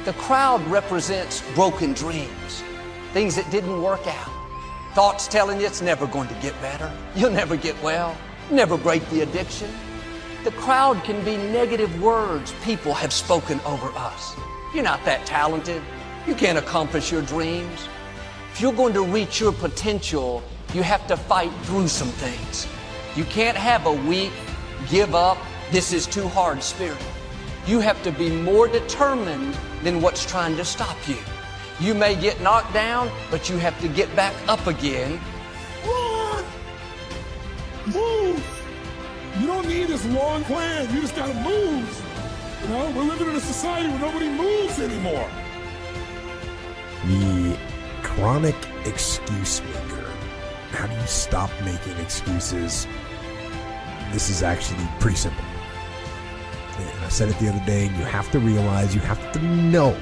The crowd represents broken dreams, things that didn't work out. Thoughts telling you it's never going to get better. You'll never get well, never break the addiction. The crowd can be negative words people have spoken over us. You're not that talented. You can't accomplish your dreams. If you're going to reach your potential, you have to fight through some things. You can't have a weak, give up, this is too hard spirit. You have to be more determined than what's trying to stop you. You may get knocked down, but you have to get back up again. Run! Move! You don't need this long plan. You just gotta move. You know, we're living in a society where nobody moves anymore. The chronic excuse maker. How do you stop making excuses? This is actually pretty simple. And I said it the other day, you have to realize, you have to know,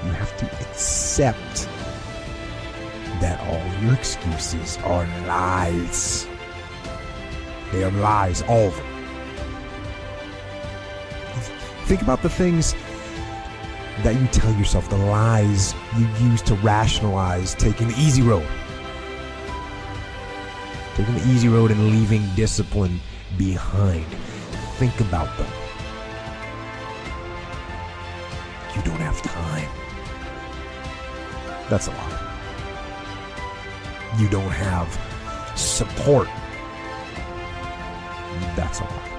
you have to accept that all your excuses are lies. They are lies, all of them. Think about the things that you tell yourself, the lies you use to rationalize taking the easy road. Taking the easy road and leaving discipline behind. Think about them. You don't have time. That's a lie. You don't have support. That's a lie.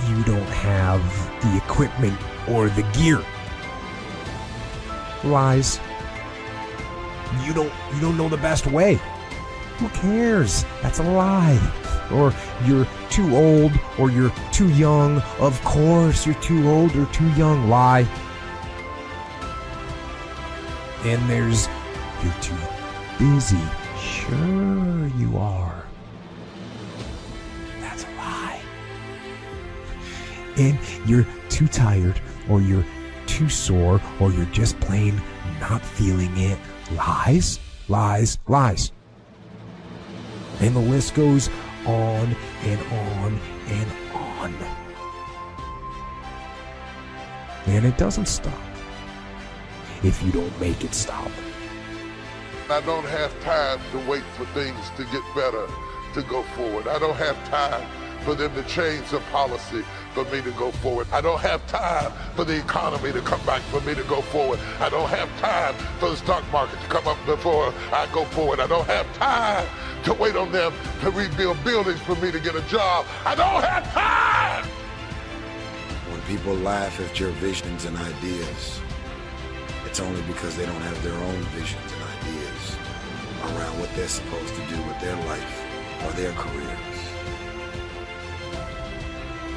You don't have the equipment or the gear. Lies. You don't know the best way. Who cares? That's a lie. Or you're too old, or you're too young. Of course you're too old or too young. Lie. And there's, you're too busy. Sure you are. That's a lie. And you're too tired, or you're too sore, or you're just plain not feeling it. Lies, lies, lies. And the list goes on and on and on. And it doesn't stop if you don't make it stop. I don't have time to wait for things to get better, to go forward. I don't have time for them to change the policy for me to go forward. I don't have time for the economy to come back for me to go forward. I don't have time for the stock market to come up before I go forward. I don't have time to wait on them to rebuild buildings for me to get a job. I don't have time! When people laugh at your visions and ideas, it's only because they don't have their own visions and ideas around what they're supposed to do with their life or their careers.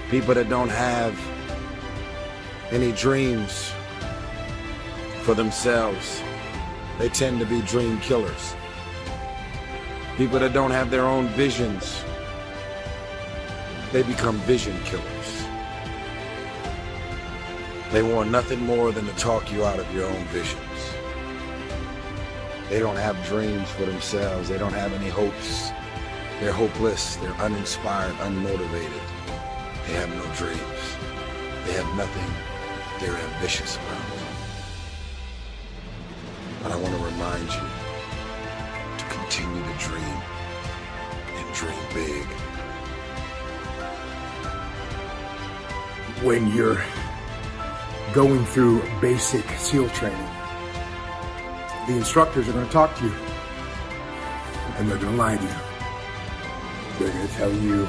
People that don't have any dreams for themselves, they tend to be dream killers. People that don't have their own visions, they become vision killers. They want nothing more than to talk you out of your own visions. They don't have dreams for themselves. They don't have any hopes. They're hopeless. They're uninspired, unmotivated. They have no dreams. They have nothing they're ambitious about. But I want to remind you to continue to dream and dream big. When you're going through basic SEAL training, the instructors are going to talk to you, and they're going to lie to you. They're going to tell you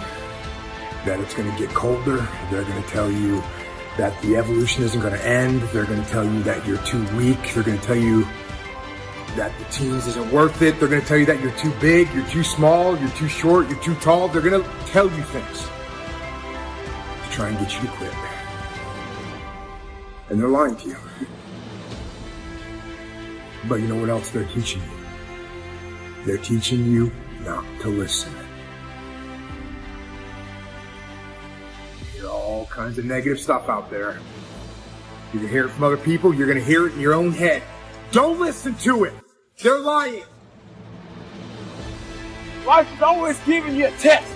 that it's going to get colder. They're going to tell you that the evolution isn't going to end. They're going to tell you that you're too weak. They're going to tell you that the teens isn't worth it. They're going to tell you that you're too big, you're too small, you're too short, you're too tall. They're going to tell you things to try and get you to quit. And they're lying to you. But you know what else they're teaching you? They're teaching you not to listen. You hear all kinds of negative stuff out there. You're going to hear it from other people. You're going to hear it in your own head. Don't listen to it. They're lying. Life is always giving you a test.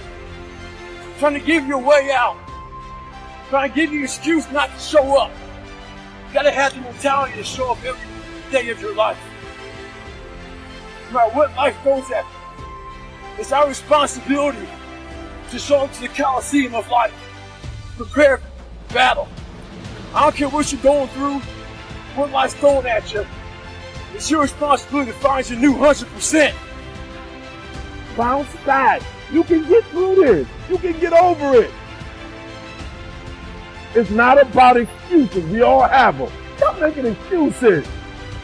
Trying to give you a way out. Trying to give you an excuse not to show up. gotta have the mentality to show up every day of your life. No matter what life throws at you, it's our responsibility to show up to the Coliseum of life. Prepare for battle. I don't care what you're going through, what life's throwing at you. It's your responsibility to find your new 100%. Bounce back. You can get through this. You can get over it. It's not about excuses. We all have them. Stop making excuses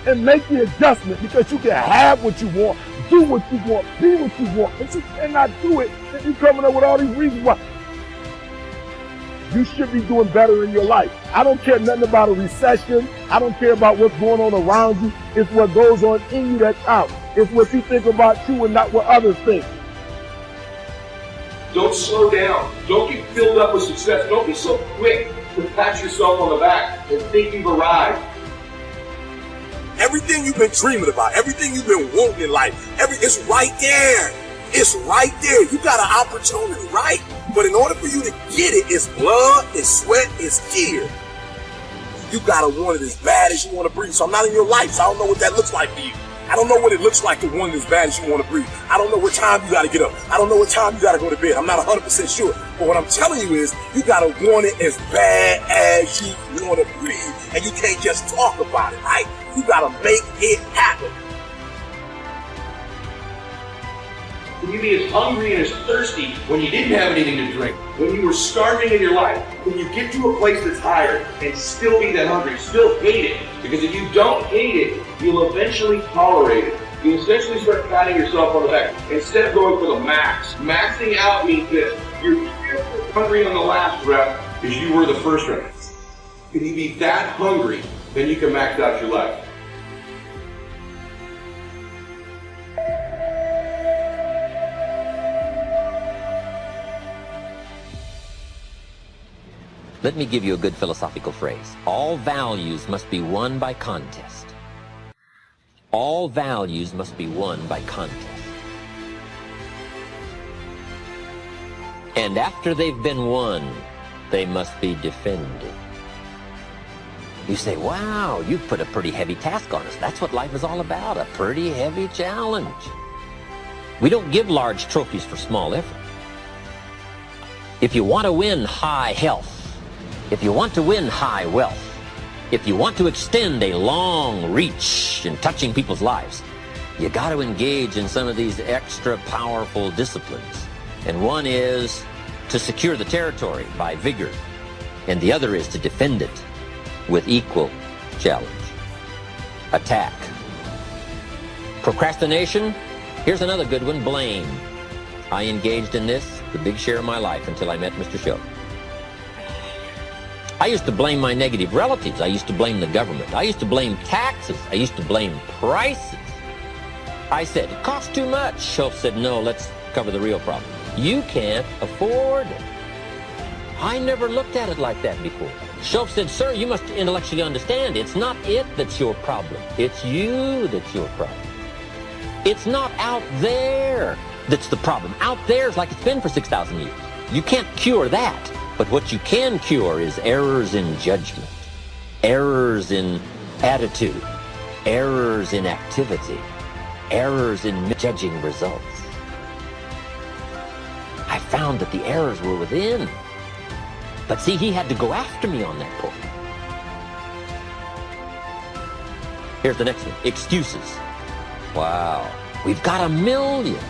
and make the adjustment, because you can have what you want, do what you want, be what you want. But you cannot do it if you're coming up with all these reasons why. You should be doing better in your life. I don't care nothing about a recession. I don't care about what's going on around you. It's what goes on in you that counts. It's what you think about you and not what others think. Don't slow down. Don't get filled up with success. Don't be so quick to pat yourself on the back and think you've arrived. Everything you've been dreaming about, everything you've been wanting in life, it's right there. It's right there. You got an opportunity, right? But in order for you to get it, it's blood, it's sweat, it's tears. You gotta want it as bad as you want to breathe. So I'm not in your life, so I don't know what that looks like for you. I don't know what it looks like to want it as bad as you want to breathe. I don't know what time you gotta get up. I don't know what time you gotta go to bed. I'm not 100% sure. But what I'm telling you is, you gotta want it as bad as you want to breathe. And you can't just talk about it, right? You gotta make it happen. Can you be as hungry and as thirsty when you didn't have anything to drink? When you were starving in your life? Can you get to a place that's higher and still be that hungry, still hate it? Because if you don't hate it, you'll eventually tolerate it. You'll essentially start patting yourself on the back instead of going for the max. Maxing out means this: you're hungry on the last rep as you were the first rep. Can you be that hungry, then you can max out your life. Let me give you a good philosophical phrase. All values must be won by contest. All values must be won by contest. And after they've been won, they must be defended. You say, wow, you've put a pretty heavy task on us. That's what life is all about, a pretty heavy challenge. We don't give large trophies for small effort. If you want to win high health, if you want to win high wealth, if you want to extend a long reach in touching people's lives, you got to engage in some of these extra powerful disciplines. And one is to secure the territory by vigor, and the other is to defend it with equal challenge. Attack. Procrastination. Here's another good one: blame. I engaged in this the big share of my life until I met Mr. Show. I used to blame my negative relatives. I used to blame the government. I used to blame taxes. I used to blame prices. I said, it costs too much. Show said, no, let's cover the real problem. You can't afford it. I never looked at it like that before. Show said, sir, you must intellectually understand, it's not it that's your problem. It's you that's your problem. It's not out there that's the problem. Out there is like it's been for 6,000 years. You can't cure that. But what you can cure is errors in judgment, errors in attitude, errors in activity, errors in judging results. I found that the errors were within. But see, he had to go after me on that point. Here's the next one: excuses. Wow, we've got a million.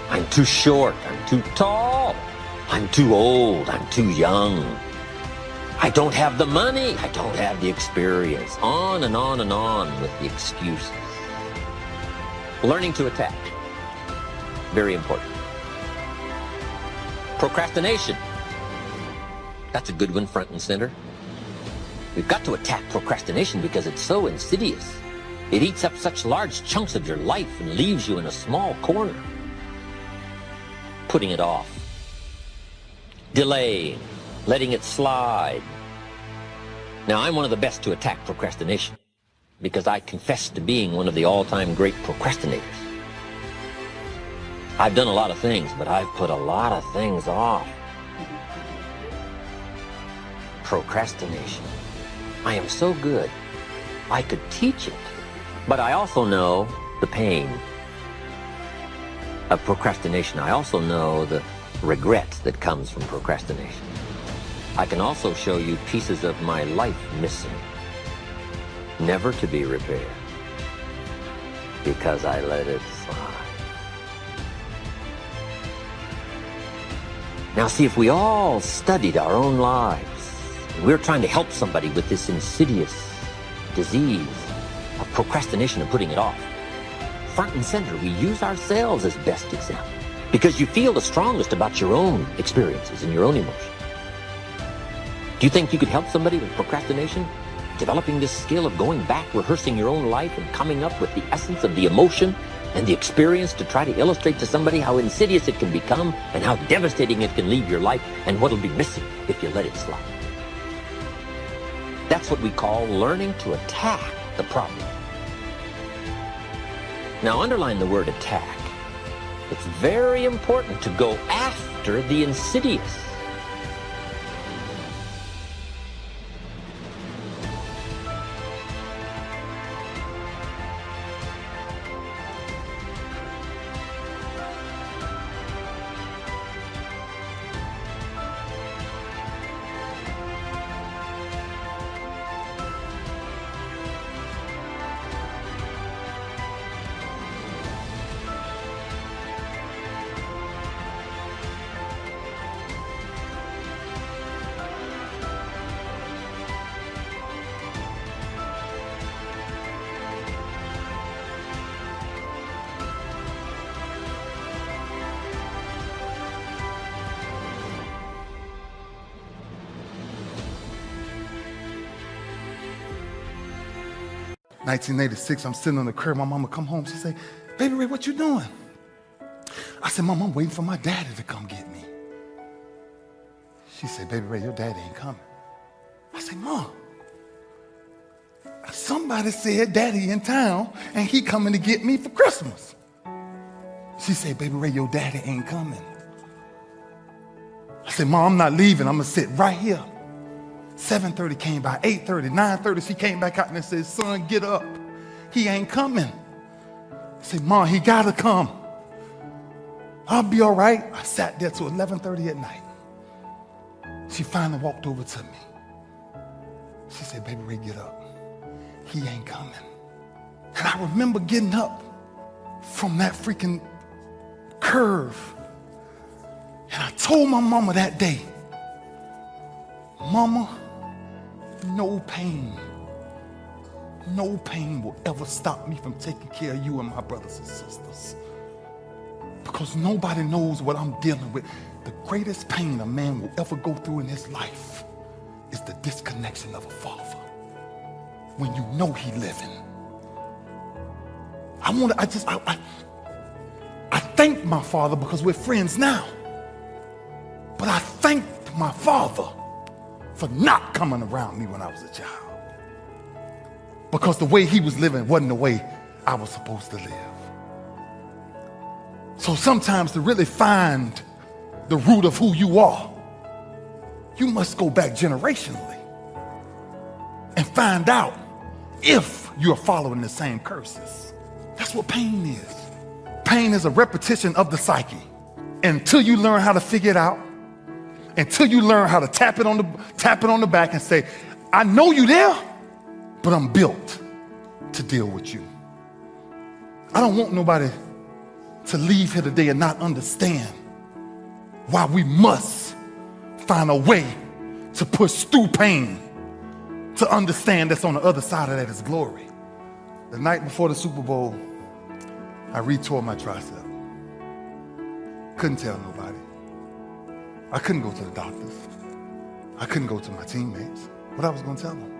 I'm too short, I'm too tall. I'm too old, I'm too young. I don't have the money, I don't have the experience. On and on and on with the excuses. Learning to attack. Very important. Procrastination. That's a good one, front and center. We've got to attack procrastination because it's so insidious. It eats up such large chunks of your life and leaves you in a small corner. Putting it off. Delaying, letting it slide. Now, I'm one of the best to attack procrastination because I confess to being one of the all-time great procrastinators. I've done a lot of things, but I've put a lot of things off. Procrastination. I am so good, I could teach it. But I also know the pain of procrastination. I also know the regret that comes from procrastination. I can also show you pieces of my life missing, never to be repaired, because I let it slide. Now see, if we all studied our own lives, and we're trying to help somebody with this insidious disease of procrastination and putting it off, front and center, we use ourselves as best example, because you feel the strongest about your own experiences and your own emotions. Do you think you could help somebody with procrastination? Developing this skill of going back, rehearsing your own life, and coming up with the essence of the emotion and the experience to try to illustrate to somebody how insidious it can become and how devastating it can leave your life and what'll be missing if you let it slide. That's what we call learning to attack the problem. Now underline the word attack. It's very important to go after the insidious. '86, I'm sitting on the curb. My mama come home. She say, "Baby Ray, what you doing?" I said, "Mom, I'm waiting for my daddy to come get me." She said, "Baby Ray, your daddy ain't coming." I said, "Mom, somebody said daddy in town and he coming to get me for Christmas." She said, "Baby Ray, your daddy ain't coming." I said, "Mom, I'm not leaving. I'm going to sit right here." 7:30 came by, 8:30, 9:30, she came back out and said, "Son, get up. He ain't coming." I said, "Mom, he got to come. I'll be all right." I sat there till 11:30 at night. She finally walked over to me. She said, "Baby Ray, get up. He ain't coming." And I remember getting up from that freaking curve. And I told my mama that day, "Mama, no pain will ever stop me from taking care of you and my brothers and sisters. Because nobody knows what I'm dealing with. The greatest pain a man will ever go through in his life is the disconnection of a father. When you know he living." I thank my father because we're friends now. But I thanked my father for not coming around me when I was a child. Because the way he was living wasn't the way I was supposed to live. So sometimes to really find the root of who you are, you must go back generationally and find out if you're following the same curses. That's what pain is. Pain is a repetition of the psyche. Until you learn how to figure it out, until you learn how to tap it on the back and say, "I know you there, but I'm built to deal with you." I don't want nobody to leave here today and not understand why we must find a way to push through pain to understand that's on the other side of that is glory. The night before the Super Bowl, I re-tore my tricep. Couldn't tell nobody. I couldn't go to the doctors. I couldn't go to my teammates. What I was going to tell them?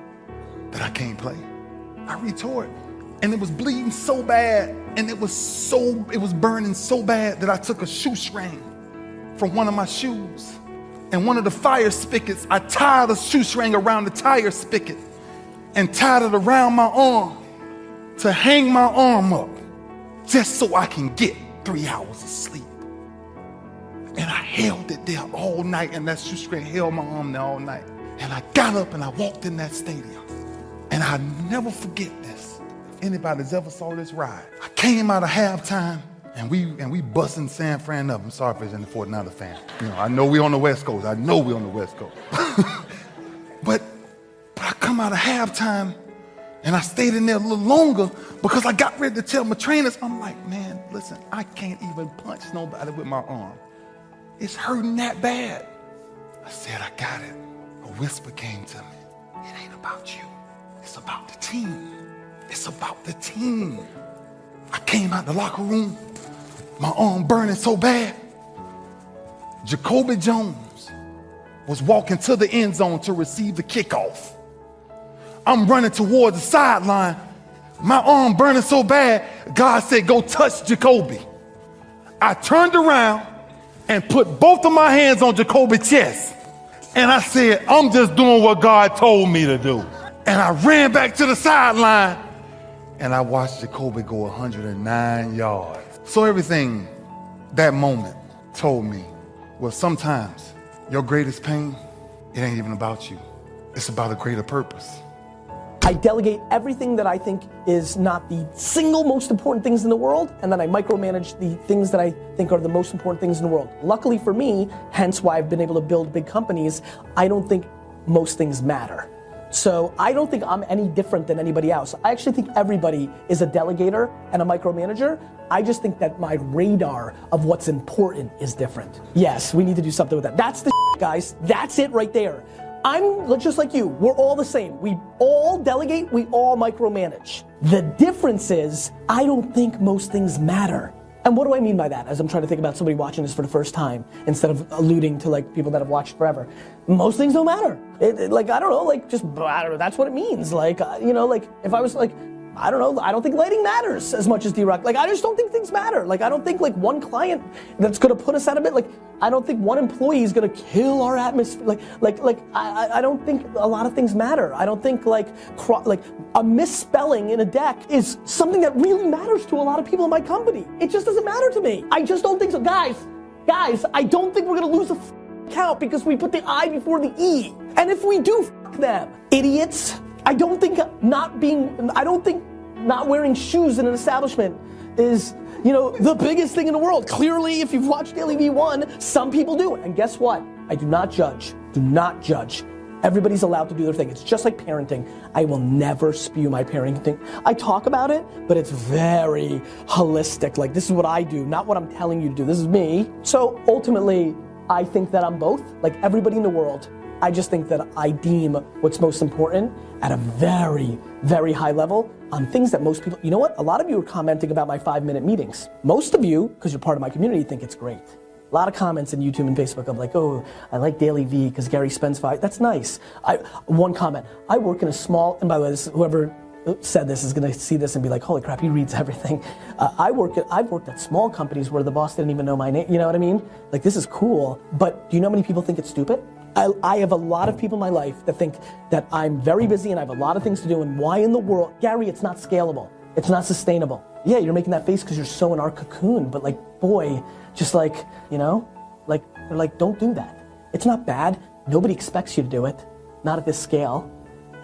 That I can't play. I re-tore it. And it was bleeding so bad, and it was burning so bad that I took a shoestring from one of my shoes. And one of the fire spigots, I tied a shoestring around the tire spigot and tied it around my arm to hang my arm up just so I can get 3 hours of sleep. And I held it there all night, and that shoestring held my arm there all night. And I got up and I walked in that stadium. And I never forget this. If anybody's ever saw this ride, I came out of halftime and we busting San Fran up. I'm sorry if there's any 49er fan. You know, I know we on the West Coast. But I come out of halftime and I stayed in there a little longer because I got ready to tell my trainers, I'm like, man, listen, I can't even punch nobody with my arm. It's hurting that bad. I said, I got it. A whisper came to me. It ain't about you. It's about the team. It's about the team. I came out the locker room, my arm burning so bad. Jacoby Jones was walking to the end zone to receive the kickoff. I'm running towards the sideline. My arm burning so bad, God said, go touch Jacoby. I turned around and put both of my hands on Jacoby's chest. And I said, I'm just doing what God told me to do. And I ran back to the sideline and I watched Jacoby go 109 yards. So everything that moment told me was sometimes your greatest pain, it ain't even about you. It's about a greater purpose. I delegate everything that I think is not the single most important things in the world, and then I micromanage the things that I think are the most important things in the world. Luckily for me, hence why I've been able to build big companies, I don't think most things matter. So I don't think I'm any different than anybody else. I actually think everybody is a delegator and a micromanager. I just think that my radar of what's important is different. Yes, we need to do something with that. That's the shit, guys. That's it right there. I'm just like you. We're all the same. We all delegate, we all micromanage. The difference is, I don't think most things matter. And what do I mean by that? As I'm trying to think about somebody watching this for the first time, instead of alluding to like people that have watched forever. Most things don't matter. Like, I don't know, like just, I don't know, that's what it means. Like, you know, like if I was like, I don't know, I don't think lighting matters as much as D-Rock. Like, I just don't think things matter. Like, I don't think like one client that's gonna put us out of it, like, I don't think one employee is gonna kill our atmosphere. I don't think a lot of things matter. I don't think like a misspelling in a deck is something that really matters to a lot of people in my company. It just doesn't matter to me. I just don't think so. Guys, I don't think we're gonna lose a count because we put the I before the E. And if we do, them. Idiots. I don't think not wearing shoes in an establishment is, you know, the biggest thing in the world. Clearly, if you've watched Daily V1, some people do it. And guess what? I do not judge. Do not judge. Everybody's allowed to do their thing. It's just like parenting. I will never spew my parenting. I talk about it, but it's very holistic. Like, this is what I do, not what I'm telling you to do. This is me. So ultimately, I think that I'm both. Like everybody in the world, I just think that I deem what's most important at a very, very high level on things that most people, you know what? A lot of you are commenting about my 5-minute meetings. Most of you, because you're part of my community, think it's great. A lot of comments on YouTube and Facebook of like, oh, I like Daily V because Gary spends 5, that's nice. One comment, I work in a small, and by the way, whoever said this is gonna see this and be like, holy crap, he reads everything. I've worked at small companies where the boss didn't even know my name, you know what I mean? Like, this is cool, but do you know how many people think it's stupid? I have a lot of people in my life that think that I'm very busy and I have a lot of things to do, and why in the world, Gary, it's not scalable. It's not sustainable. Yeah, you're making that face because you're so in our cocoon, but like, boy, just like, you know, like, they're like, don't do that. It's not bad. Nobody expects you to do it, not at this scale.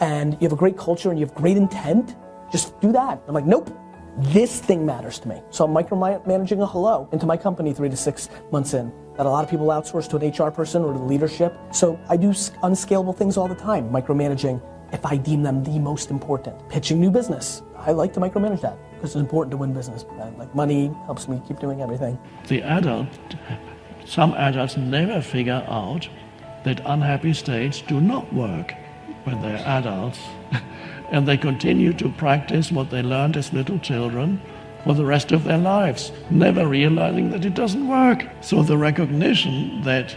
And you have a great culture and you have great intent, just do that. I'm like, nope, this thing matters to me. So I'm micromanaging a hello into my company 3 to 6 months in. That a lot of people outsource to an HR person or to leadership. So I do unscalable things all the time, micromanaging if I deem them the most important. Pitching new business, I like to micromanage that because it's important to win business. Like money helps me keep doing everything. Some adults never figure out that unhappy states do not work when they're adults. And they continue to practice what they learned as little children for the rest of their lives, never realizing that it doesn't work. So the recognition that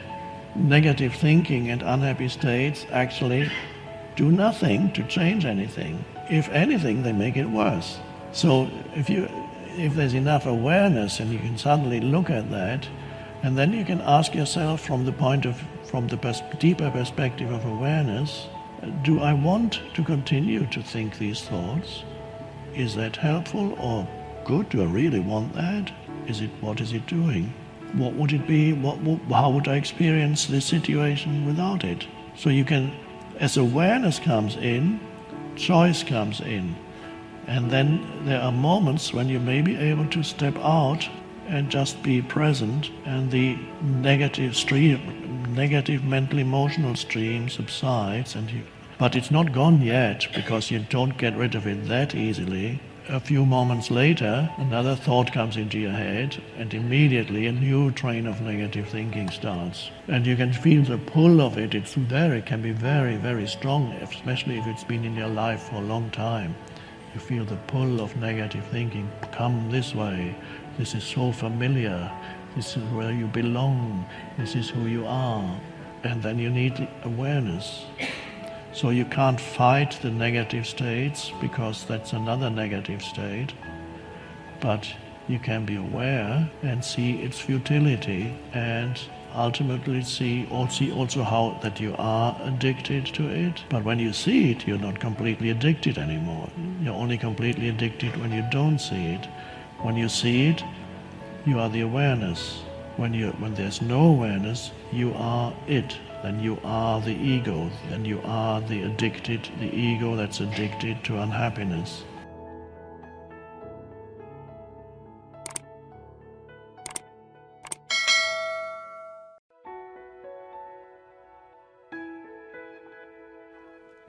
negative thinking and unhappy states actually do nothing to change anything. If anything, they make it worse. So if there's enough awareness and you can suddenly look at that, and then you can ask yourself from the deeper perspective of awareness, do I want to continue to think these thoughts? Is that helpful or good? Do I really want that? What is it doing? What would it be? How would I experience this situation without it? So you can as awareness comes in, choice comes in. And then there are moments when you may be able to step out and just be present, and the negative mental emotional stream subsides, but it's not gone yet, because you don't get rid of it that easily. A few moments later, another thought comes into your head, and immediately a new train of negative thinking starts. And you can feel the pull of it. It can be very, very strong, especially if it's been in your life for a long time. You feel the pull of negative thinking. Come this way. This is so familiar. This is where you belong. This is who you are. And then you need awareness. So you can't fight the negative states, because that's another negative state. But you can be aware and see its futility, and ultimately see also how that you are addicted to it. But when you see it, you're not completely addicted anymore. You're only completely addicted when you don't see it. When you see it, you are the awareness. When there's no awareness, you are it. Then you are the ego. Then you are the ego that's addicted to unhappiness.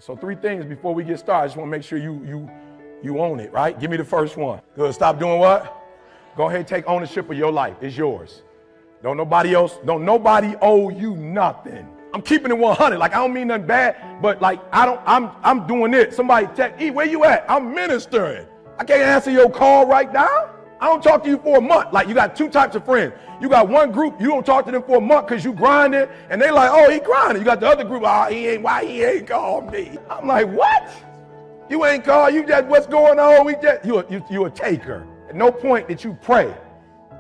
So 3 things before we get started. I just want to make sure you own it, right? Give me the first one. Good. Stop doing what? Go ahead and take ownership of your life. It's yours. Don't nobody owe you nothing. I'm keeping it 100. Like, I don't mean nothing bad, but like, I'm doing it. Somebody text, E, where you at? I'm ministering. I can't answer your call right now. I don't talk to you for a month. Like, you got 2 types of friends. You got one group, you don't talk to them for a month because you grinding, and they like, oh, he grinding. You got the other group, why he ain't called me? I'm like, what? You ain't called, you just, what's going on? You a taker. At no point did you pray.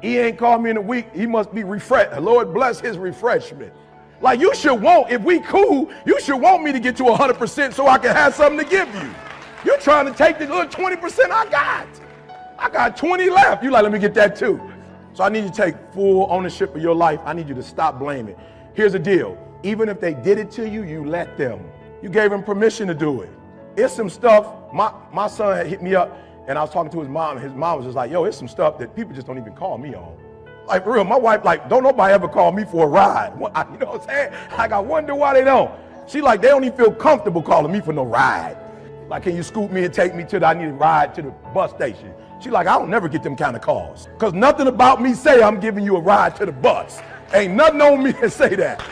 He ain't called me in a week, he must be refreshed. The Lord bless his refreshment. Like, you should want, if we cool, you should want me to get to 100% so I can have something to give you. You're trying to take the little 20% I got. I got 20 left. You like, let me get that too. So I need you to take full ownership of your life. I need you to stop blaming. Here's the deal. Even if they did it to you, you let them. You gave them permission to do it. It's some stuff, my son had hit me up, and I was talking to his mom, and his mom was just like, yo, it's some stuff that people just don't even call me on. Like, for real, my wife, like, don't nobody ever call me for a ride. You know what I'm saying? Like, I wonder why they don't. She like, they don't even feel comfortable calling me for no ride. Like, can you scoop me and take me I need a ride to the bus station? She like, I don't never get them kind of calls. Because nothing about me say I'm giving you a ride to the bus. Ain't nothing on me to say that.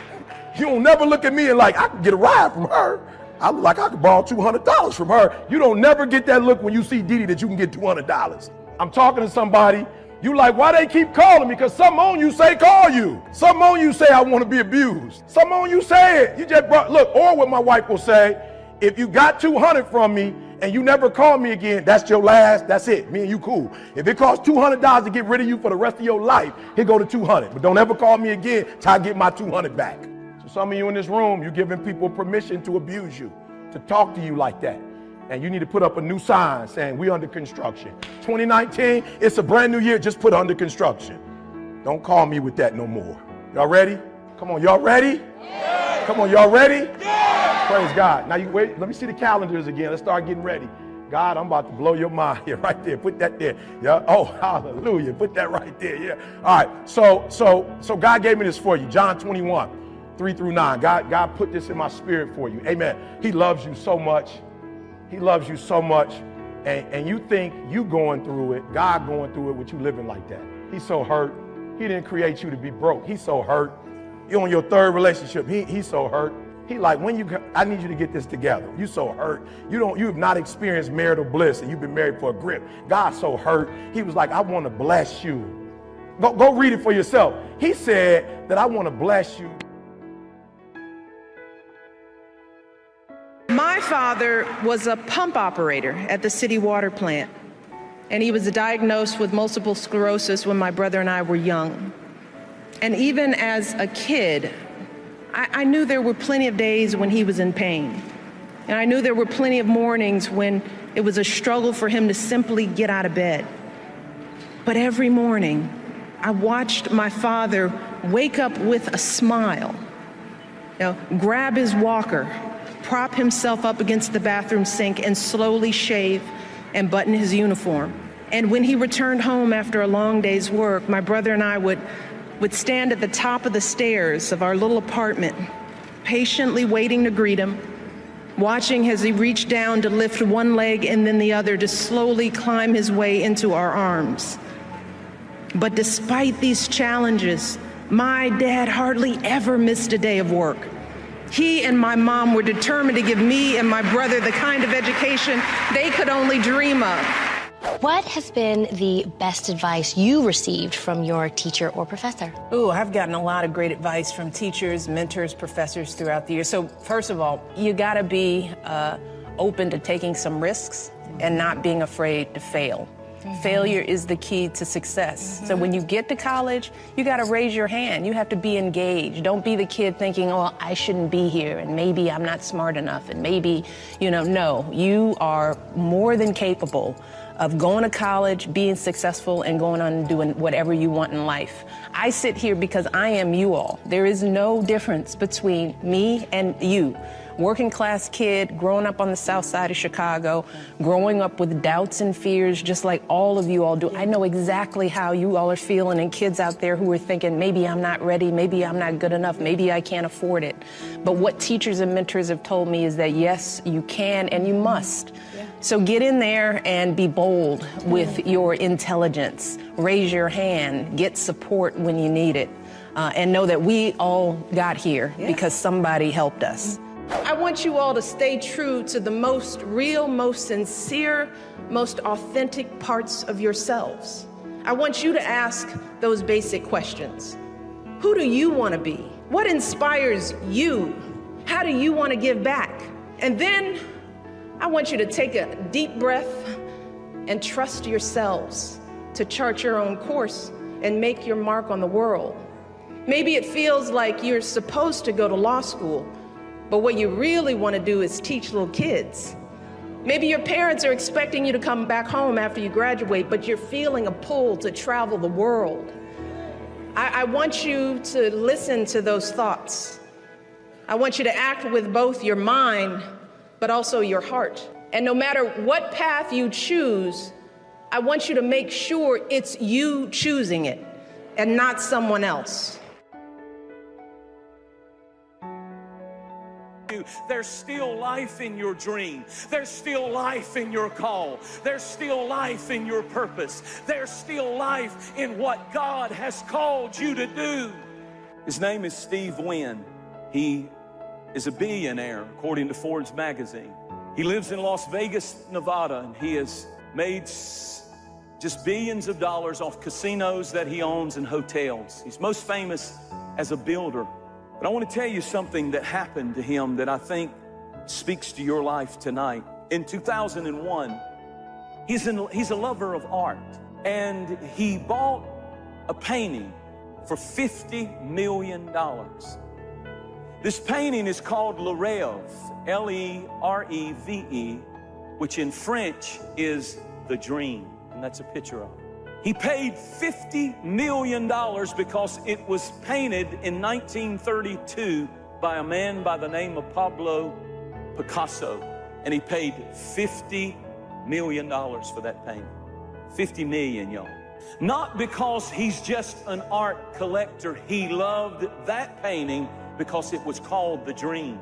You don't never look at me and like, I could get a ride from her. I look like I could borrow $200 from her. You don't never get that look when you see Didi that you can get $200. I'm talking to somebody. You like, why they keep calling me? Because something on you say call you. Something on you say I want to be abused. Something on you say it. You just look, or what my wife will say, if you got 200 from me and you never call me again, that's your last, that's it. Me and you cool. If it costs $200 to get rid of you for the rest of your life, here go to 200. But don't ever call me again till I get my 200 back. So some of you in this room, you're giving people permission to abuse you, to talk to you like that. And you need to put up a new sign saying we under construction. 2019, it's a brand new year, just put under construction. Don't call me with that no more. Y'all ready? Come on, y'all ready? Yeah. Come on, y'all ready? Yeah. Praise God. Now you wait, let me see the calendars again. Let's start getting ready. God, I'm about to blow your mind here, right there. Put that there. Yeah. Oh, hallelujah. Put that right there. Yeah. All right. So God gave me this for you. John 21, 3-9. God put this in my spirit for you. Amen. He loves you so much. He loves you so much, and you think you going through it, God going through it with you living like that. He's so hurt. He didn't create you to be broke. He's so hurt. You're on your 3rd relationship. He's so hurt. He like, I need you to get this together. You so hurt. You've not experienced marital bliss, and you've been married for a grip. God's so hurt. He was like, I want to bless you. Go read it for yourself. He said that I want to bless you. My father was a pump operator at the city water plant, and he was diagnosed with multiple sclerosis when my brother and I were young. And even as a kid, I knew there were plenty of days when he was in pain. And I knew there were plenty of mornings when it was a struggle for him to simply get out of bed. But every morning, I watched my father wake up with a smile, grab his walker, prop himself up against the bathroom sink and slowly shave and button his uniform. And when he returned home after a long day's work, my brother and I would stand at the top of the stairs of our little apartment, patiently waiting to greet him, watching as he reached down to lift one leg and then the other to slowly climb his way into our arms. But despite these challenges, my dad hardly ever missed a day of work. He and my mom were determined to give me and my brother the kind of education they could only dream of. What has been the best advice you received from your teacher or professor? Ooh, I've gotten a lot of great advice from teachers, mentors, professors throughout the years. So first of all, you gotta be open to taking some risks and not being afraid to fail. Failure is the key to success. So when you get to college, you got to raise your hand. You have to be engaged. Don't be the kid thinking, oh, I shouldn't be here, and maybe I'm not smart enough, and maybe, no. You are more than capable of going to college, being successful, and going on and doing whatever you want in life. I sit here because I am you all. There is no difference between me and you. Working class kid, growing up on the south side of Chicago, growing up with doubts and fears, just like all of you all do. I know exactly how you all are feeling, and kids out there who are thinking, maybe I'm not ready, maybe I'm not good enough, maybe I can't afford it. But what teachers and mentors have told me is that yes, you can and you must. So get in there and be bold with your intelligence. Raise your hand, get support when you need it, and know that we all got here because somebody helped us. I want you all to stay true to the most real, most sincere, most authentic parts of yourselves. I want you to ask those basic questions. Who do you want to be? What inspires you? How do you want to give back? And then I want you to take a deep breath and trust yourselves to chart your own course and make your mark on the world. Maybe it feels like you're supposed to go to law school, but what you really want to do is teach little kids. Maybe your parents are expecting you to come back home after you graduate, but you're feeling a pull to travel the world. I want you to listen to those thoughts. I want you to act with both your mind, but also your heart. And no matter what path you choose, I want you to make sure it's you choosing it and not someone else. There's still life in your dream. There's still life in your call. There's still life in your purpose. There's still life in what God has called you to do. His name is Steve Wynn. He is a billionaire, according to Forbes magazine. He lives in Las Vegas, Nevada, and he has made just billions of dollars off casinos that he owns and hotels. He's most famous as a builder. But I want to tell you something that happened to him that I think speaks to your life tonight. In 2001, he's a lover of art, and he bought a painting for $50 million. This painting is called Le Rêve, L-E-R-E-V-E, which in French is the dream, and that's a picture of it. He paid $50 million because it was painted in 1932 by a man by the name of Pablo Picasso. And he paid $50 million for that painting. 50 million, y'all. Not because he's just an art collector. He loved that painting because it was called The Dream.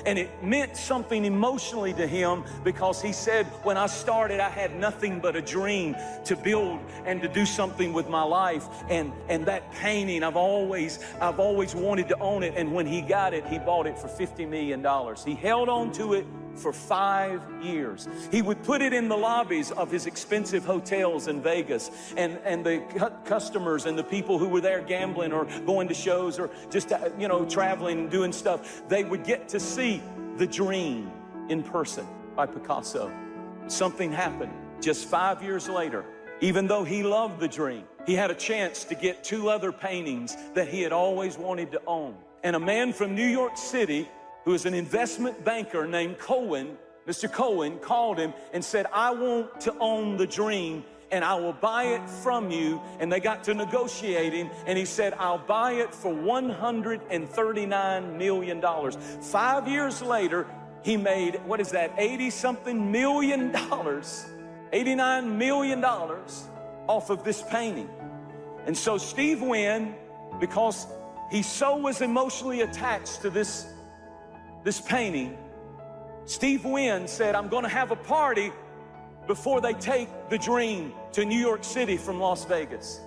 And it meant something emotionally to him because he said, when I started, I had nothing but a dream to build and to do something with my life. And that painting, I've always wanted to own it. And when he got it, he bought it for $50 million. He held on to it for 5 years. He would put it in the lobbies of his expensive hotels in Vegas, and the customers and the people who were there gambling or going to shows or just traveling and doing stuff, they would get to see The Dream in person by Picasso. Something happened just 5 years later. Even though he loved The Dream, he had a chance to get 2 other paintings that he had always wanted to own. And a man from New York City who is an investment banker named Cohen, Mr. Cohen, called him and said, I want to own The Dream and I will buy it from you. And they got to negotiating, and he said, I'll buy it for $139 million. 5 years later, he made, what is that, 80-something million dollars, $89 million off of this painting. And so Steve Wynn, because he so was emotionally attached to this painting, Steve Wynn said, I'm going to have a party before they take the Dream to New York City from Las Vegas.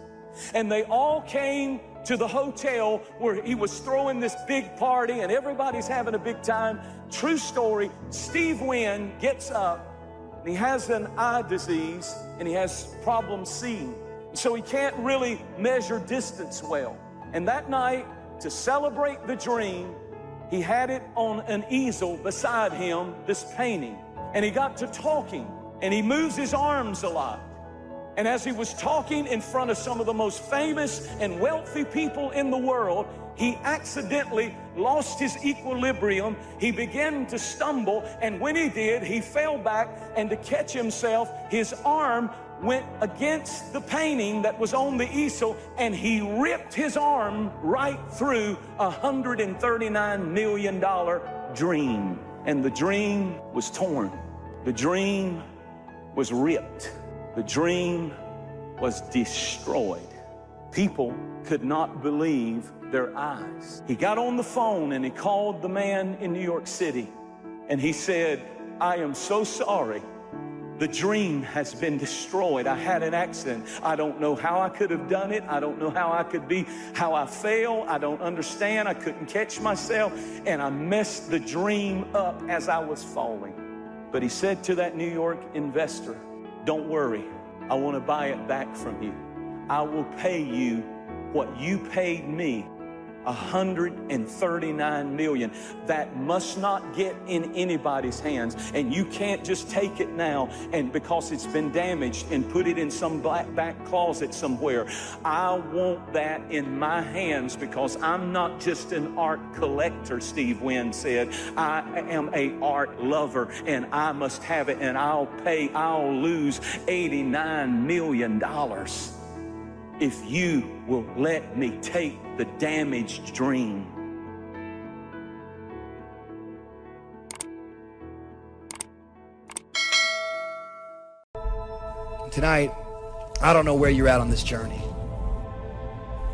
And they all came to the hotel where he was throwing this big party and everybody's having a big time. True story, Steve Wynn gets up and he has an eye disease and he has problems seeing. So he can't really measure distance well. And that night, to celebrate the Dream, he had it on an easel beside him, this painting. And he got to talking, and he moves his arms a lot. And as he was talking in front of some of the most famous and wealthy people in the world, he accidentally lost his equilibrium. He began to stumble, and when he did, he fell back, and to catch himself, his arm went against the painting that was on the easel, and he ripped his arm right through a $139 million dream. And the dream was torn. The dream was ripped. The dream was destroyed. People could not believe their eyes. He got on the phone and he called the man in New York City, and he said, I am so sorry. The dream has been destroyed. I had an accident. I don't know how I could have done it. I don't know how I fell. I don't understand. I couldn't catch myself, and I messed the dream up as I was falling. But he said to that New York investor, don't worry, I want to buy it back from you. I will pay you what you paid me, $139 million. That must not get in anybody's hands, and you can't just take it now and because it's been damaged and put it in some back closet somewhere. I want that in my hands because I'm not just an art collector, Steve Wynn said. I am an art lover, and I must have it, and I'll lose $89 million if you will let me take the damaged dream. Tonight, I don't know where you're at on this journey.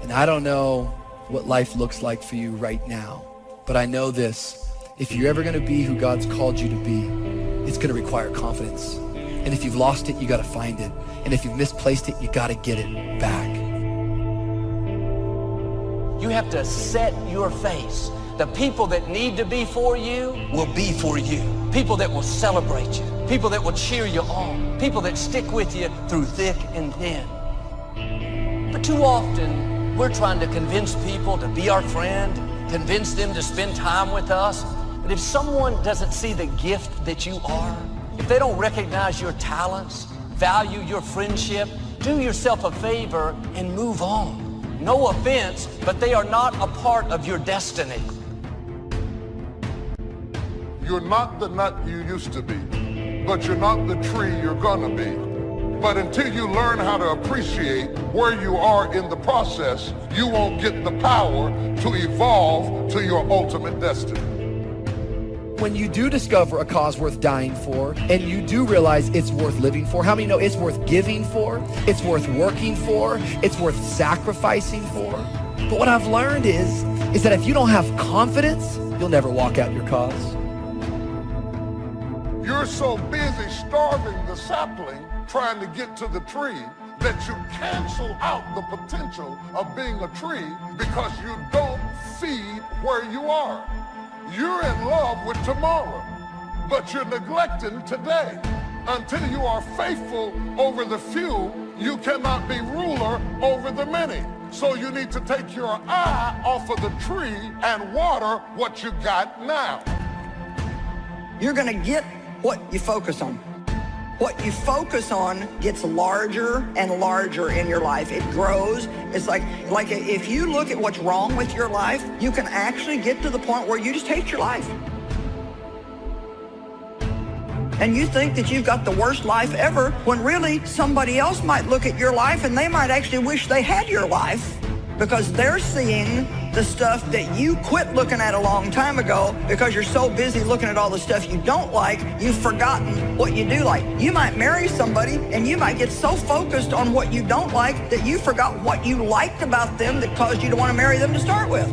And I don't know what life looks like for you right now. But I know this, if you're ever gonna be who God's called you to be, it's gonna require confidence. And if you've lost it, you gotta find it. And if you've misplaced it, you gotta get it back. You have to set your face. The people that need to be for you will be for you. People that will celebrate you. People that will cheer you on. People that stick with you through thick and thin. But too often, we're trying to convince people to be our friend, convince them to spend time with us. But if someone doesn't see the gift that you are, if they don't recognize your talents, value your friendship, do yourself a favor and move on. No offense, but they are not a part of your destiny. You're not the nut you used to be, but you're not the tree you're gonna be. But until you learn how to appreciate where you are in the process, you won't get the power to evolve to your ultimate destiny. When you do discover a cause worth dying for, and you do realize it's worth living for, how many know it's worth giving for, it's worth working for, it's worth sacrificing for? But what I've learned is that if you don't have confidence, you'll never walk out your cause. You're so busy starving the sapling trying to get to the tree that you cancel out the potential of being a tree because you don't feed where you are. You're in love with tomorrow, but you're neglecting today. Until you are faithful over the few, you cannot be ruler over the many. So you need to take your eye off of the tree and water what you got now. You're gonna get what you focus on. What you focus on gets larger and larger in your life. It grows. It's like if you look at what's wrong with your life, you can actually get to the point where you just hate your life. And you think that you've got the worst life ever, when really somebody else might look at your life and they might actually wish they had your life because they're seeing the stuff that you quit looking at a long time ago because you're so busy looking at all the stuff you don't like, you've forgotten what you do like. You might marry somebody and you might get so focused on what you don't like that you forgot what you liked about them that caused you to want to marry them to start with.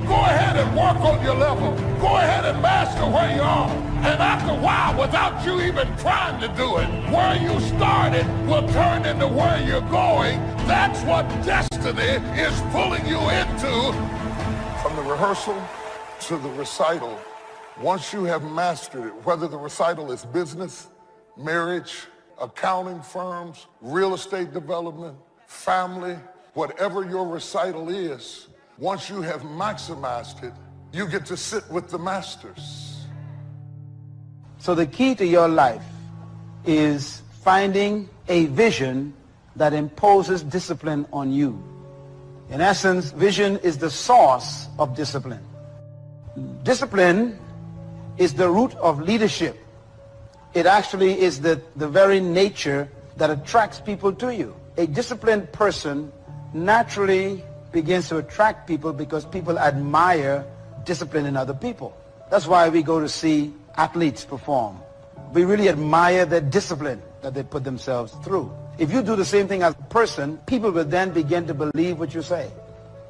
Go ahead and work on your level. Go ahead and master where you are. And after a while, without you even trying to do it, where you started will turn into where you're going. That's what destiny is pulling you into. From the rehearsal to the recital, once you have mastered it, whether the recital is business, marriage, accounting firms, real estate development, family, whatever your recital is, once you have maximized it, you get to sit with the masters. So the key to your life is finding a vision that imposes discipline on you. In essence, vision is the source of discipline. Discipline is the root of leadership. It actually is the very nature that attracts people to you. A disciplined person naturally begins to attract people because people admire discipline in other people. That's why we go to see athletes perform. We really admire the discipline that they put themselves through. If you do the same thing as a person, people will then begin to believe what you say.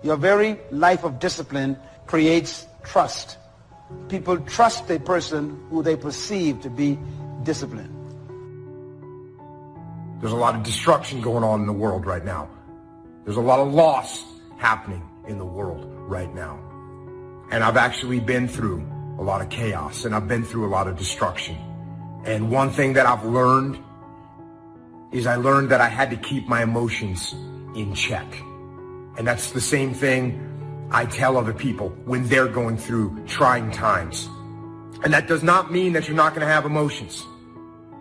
Your very life of discipline creates trust. People trust a person who they perceive to be disciplined. There's a lot of destruction going on in the world right now. There's a lot of loss happening in the world right now. And I've actually been through a lot of chaos, and I've been through a lot of destruction. And one thing that I've learned is I learned that I had to keep my emotions in check. And that's the same thing I tell other people when they're going through trying times. And that does not mean that you're not going to have emotions.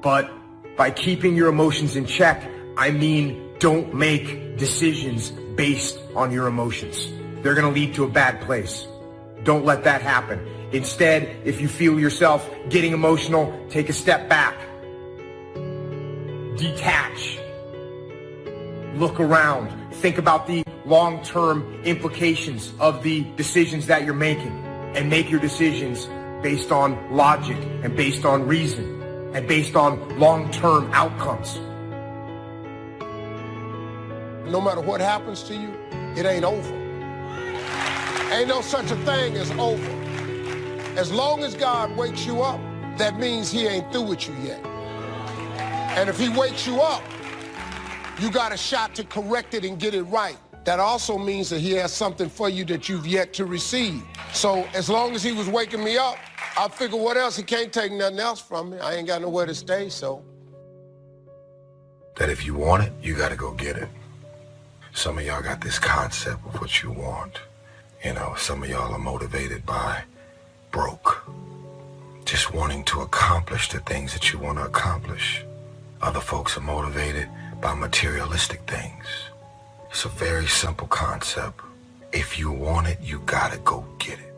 But by keeping your emotions in check, I mean don't make decisions based on your emotions. They're going to lead to a bad place. Don't let that happen. Instead, if you feel yourself getting emotional, take a step back. Detach. Look around. Think about the long-term implications of the decisions that you're making, and make your decisions based on logic and based on reason and based on long-term outcomes. No matter what happens to you, it ain't over. Ain't no such a thing as over. As long as God wakes you up, that means he ain't through with you yet. And if he wakes you up, you got a shot to correct it and get it right. That also means that he has something for you that you've yet to receive. So as long as he was waking me up, I figure what else? He can't take nothing else from me. I ain't got nowhere to stay, so. That if you want it, you got to go get it. Some of y'all got this concept of what you want. You know, some of y'all are motivated by broke, just wanting to accomplish the things that you want to accomplish. Other folks are motivated by materialistic things. It's a very simple concept. If you want it, you got to go get it.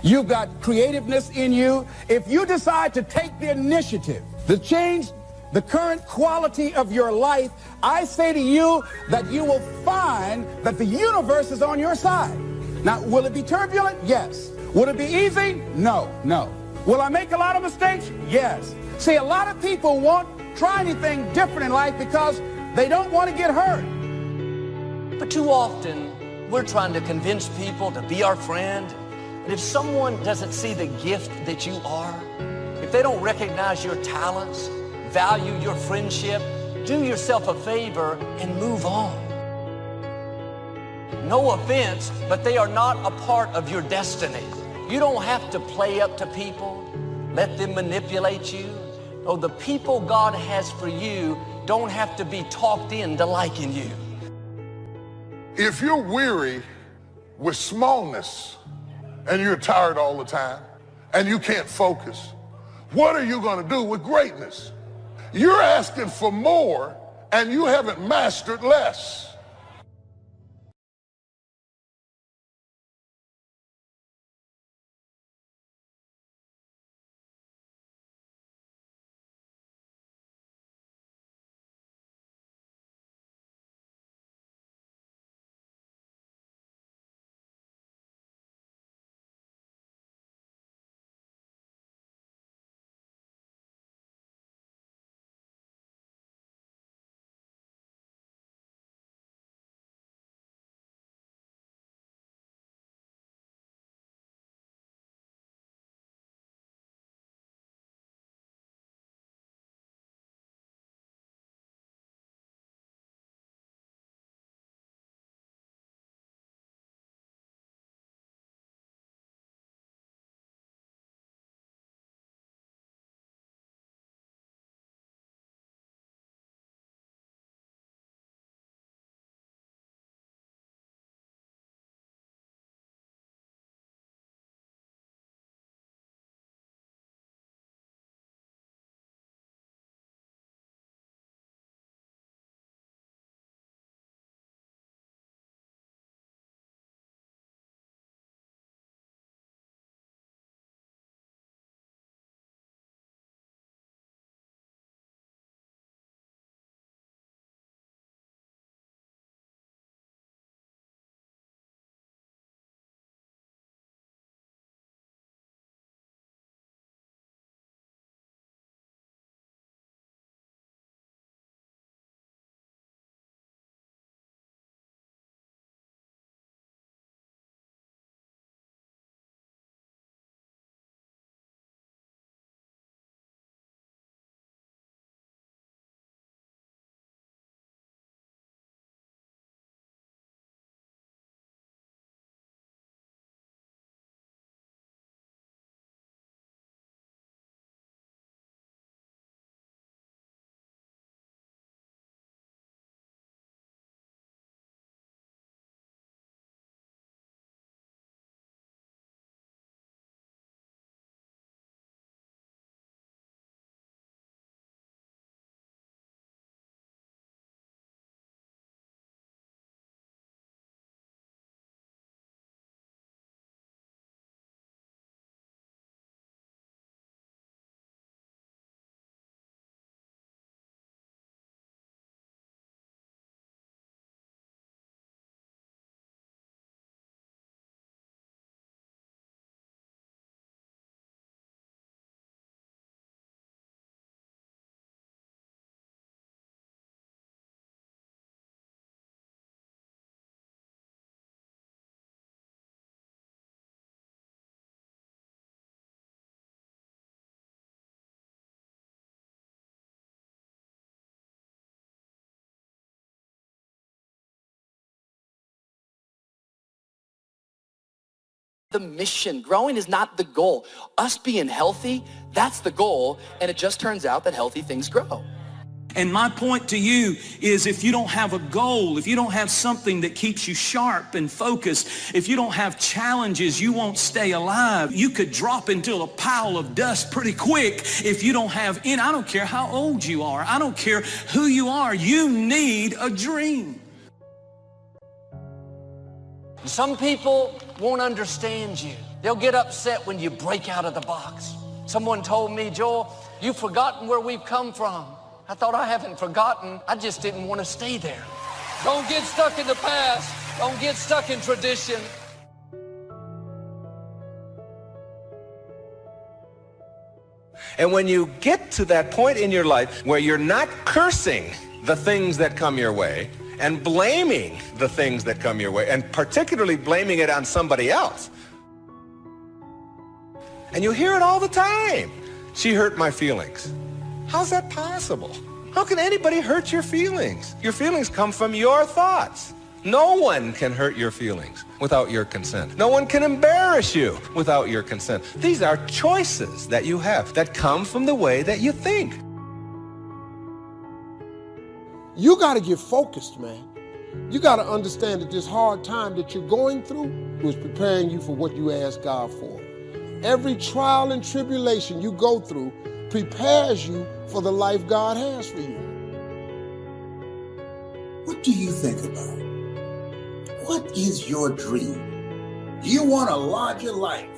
You've got creativeness in you. If you decide to take the initiative to change the current quality of your life, I say to you that you will find that the universe is on your side. Now, will it be turbulent? Yes. Will it be easy? No, no. Will I make a lot of mistakes? Yes. See, a lot of people won't try anything different in life because they don't want to get hurt. But too often, we're trying to convince people to be our friend. And if someone doesn't see the gift that you are, if they don't recognize your talents, value your friendship, do yourself a favor and move on. No offense, but they are not a part of your destiny. You don't have to play up to people, let them manipulate you. No, the people God has for you don't have to be talked into liking you. If you're weary with smallness and you're tired all the time and you can't focus, what are you going to do with greatness? You're asking for more and you haven't mastered less. the mission. Growing is not the goal. Us being healthy, that's the goal, and it just turns out that healthy things grow. And my point to you is, if you don't have a goal, if you don't have something that keeps you sharp and focused, if you don't have challenges, you won't stay alive. You could drop into a pile of dust pretty quick if you don't have any. I don't care how old you are. I don't care who you are. You need a dream. Some people won't understand you. They'll get upset when you break out of the box. Someone told me, Joel, you've forgotten where we've come from. I thought, I haven't forgotten. I just didn't want to stay there. Don't get stuck in the past. Don't get stuck in tradition. And when you get to that point in your life where you're not cursing the things that come your way and blaming the things that come your way, and particularly blaming it on somebody else, and you hear it all the time. She hurt my feelings. How's that possible? How can anybody hurt your feelings? Your feelings come from your thoughts. No one can hurt your feelings without your consent. No one can embarrass you without your consent. These are choices that you have that come from the way that you think. You got to get focused, man. You got to understand that this hard time that you're going through was preparing you for what you asked God for. Every trial and tribulation you go through prepares you for the life God has for you. What do you think about? What is your dream? Do you want a larger life?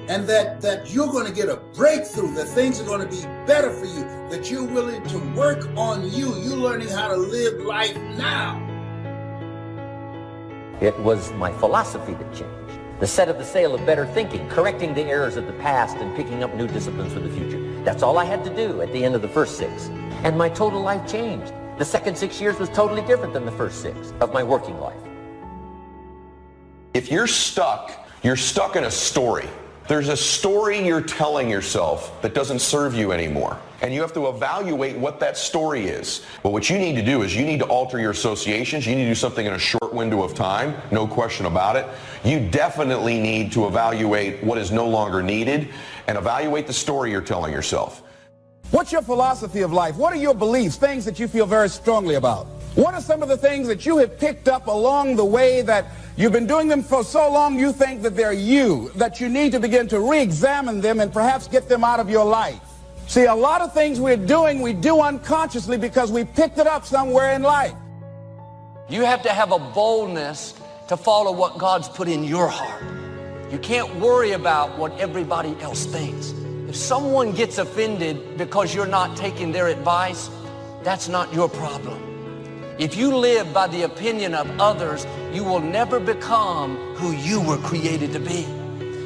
And that you're going to get a breakthrough, that things are going to be better for you, that you're willing to work on you, learning how to live life now. It was my philosophy that changed. The set of the sail of better thinking, correcting the errors of the past and picking up new disciplines for the future. That's all I had to do at the end of the first 6. And my total life changed. The second 6 years was totally different than the first 6 of my working life. If you're stuck in a story. There's a story you're telling yourself that doesn't serve you anymore. And you have to evaluate what that story is. But what you need to do is you need to alter your associations. You need to do something in a short window of time, no question about it. You definitely need to evaluate what is no longer needed and evaluate the story you're telling yourself. What's your philosophy of life? What are your beliefs, things that you feel very strongly about? What are some of the things that you have picked up along the way that you've been doing them for so long you think that they're you, that you need to begin to re-examine them and perhaps get them out of your life? See, a lot of things we're doing, we do unconsciously because we picked it up somewhere in life. You have to have a boldness to follow what God's put in your heart. You can't worry about what everybody else thinks. If someone gets offended because you're not taking their advice, that's not your problem. If you live by the opinion of others, you will never become who you were created to be,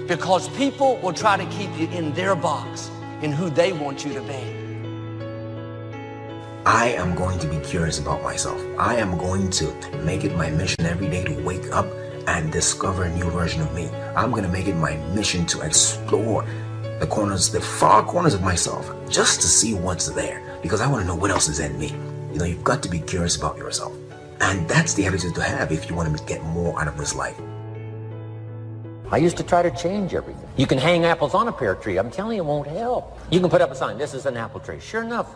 because people will try to keep you in their box, in who they want you to be. I am going to be curious about myself. I am going to make it my mission every day to wake up and discover a new version of me. I'm going to make it my mission to explore the corners, the far corners of myself, just to see what's there, because I want to know what else is in me. You know, you've got to be curious about yourself. And that's the attitude to have if you want to get more out of this life. I used to try to change everything. You can hang apples on a pear tree. I'm telling you, it won't help. You can put up a sign, this is an apple tree. Sure enough,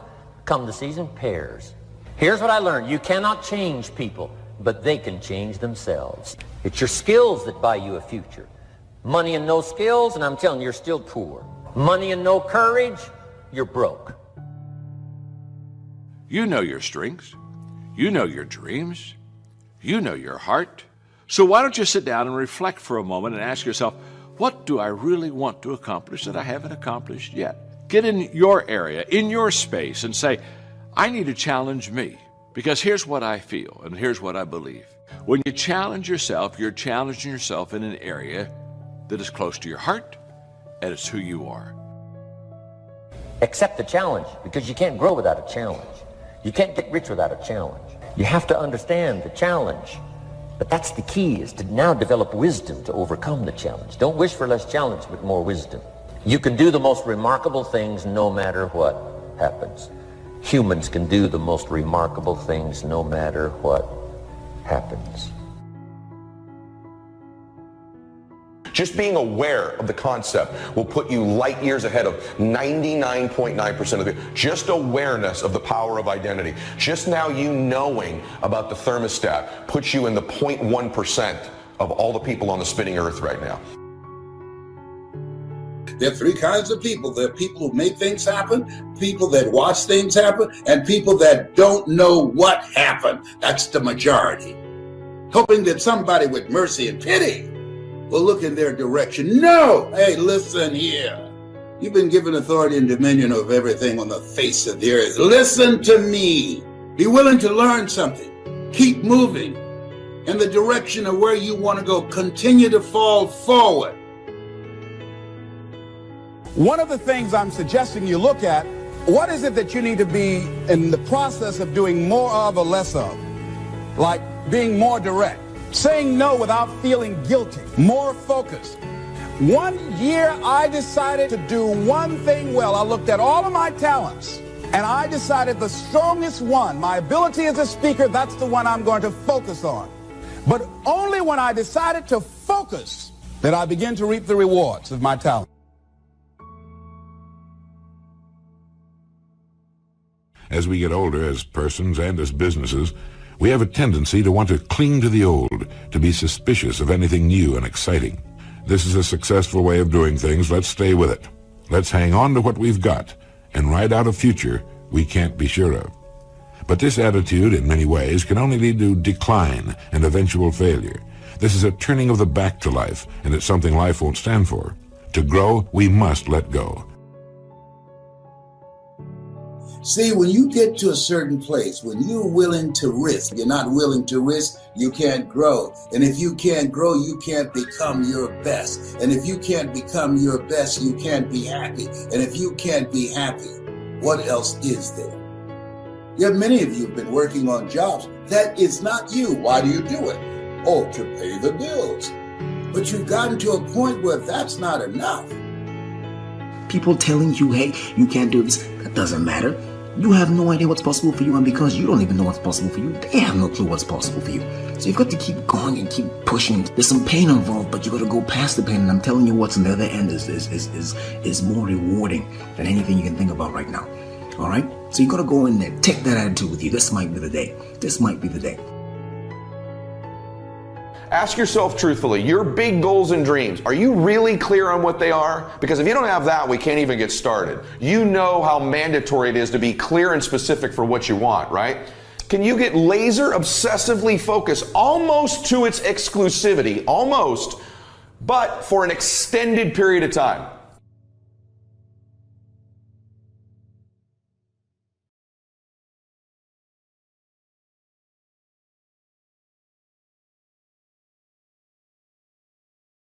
come the season, pears. Here's what I learned. You cannot change people, but they can change themselves. It's your skills that buy you a future. Money and no skills, and I'm telling you, you're still poor. Money and no courage, you're broke. You know your strengths. You know your dreams. You know your heart. So why don't you sit down and reflect for a moment and ask yourself, what do I really want to accomplish that I haven't accomplished yet? Get in your area, in your space, and say, I need to challenge me, because here's what I feel and here's what I believe. When you challenge yourself, you're challenging yourself in an area that is close to your heart, and it's who you are. Accept the challenge, because you can't grow without a challenge. You can't get rich without a challenge. You have to understand the challenge. But that's the key, is to now develop wisdom to overcome the challenge. Don't wish for less challenge, but more wisdom. You can do the most remarkable things no matter what happens. Humans can do the most remarkable things no matter what happens. Just being aware of the concept will put you light years ahead of 99.9% of the people. Just awareness of the power of identity. Just now you knowing about the thermostat puts you in the 0.1% of all the people on the spinning earth right now. There are three kinds of people. There are people who make things happen, people that watch things happen, and people that don't know what happened. That's the majority. Hoping that somebody with mercy and pity will look in their direction. No! Hey, listen here. You've been given authority and dominion over everything on the face of the earth. Listen to me. Be willing to learn something. Keep moving in the direction of where you want to go. Continue to fall forward. One of the things I'm suggesting you look at, what is it that you need to be in the process of doing more of or less of? Like being more direct, saying no without feeling guilty, more focused. 1 year I decided to do one thing well. I looked at all of my talents and I decided the strongest one, my ability as a speaker, that's the one I'm going to focus on. But only when I decided to focus did I begin to reap the rewards of my talent. As we get older, as persons and as businesses, we have a tendency to want to cling to the old, to be suspicious of anything new and exciting. This is a successful way of doing things. Let's stay with it. Let's hang on to what we've got and ride out a future we can't be sure of. But this attitude, in many ways, can only lead to decline and eventual failure. This is a turning of the back to life, and it's something life won't stand for. To grow, we must let go. See, when you get to a certain place, when you're willing to risk, you're not willing to risk, you can't grow. And if you can't grow, you can't become your best. And if you can't become your best, you can't be happy. And if you can't be happy, what else is there? Yet many of you have been working on jobs. That is not you. Why do you do it? Oh, to pay the bills. But you've gotten to a point where that's not enough. People telling you, hey, you can't do this, that doesn't matter. You have no idea what's possible for you, and because you don't even know what's possible for you, they have no clue what's possible for you. So you've got to keep going and keep pushing. There's some pain involved, but you got to go past the pain, and I'm telling you what's on the other end is more rewarding than anything you can think about right now. All right? So you got to go in there, take that attitude with you. This might be the day. This might be the day. Ask yourself truthfully, your big goals and dreams, are you really clear on what they are? Because if you don't have that, we can't even get started. You know how mandatory it is to be clear and specific for what you want, right? Can you get laser obsessively focused almost to its exclusivity, almost, but for an extended period of time?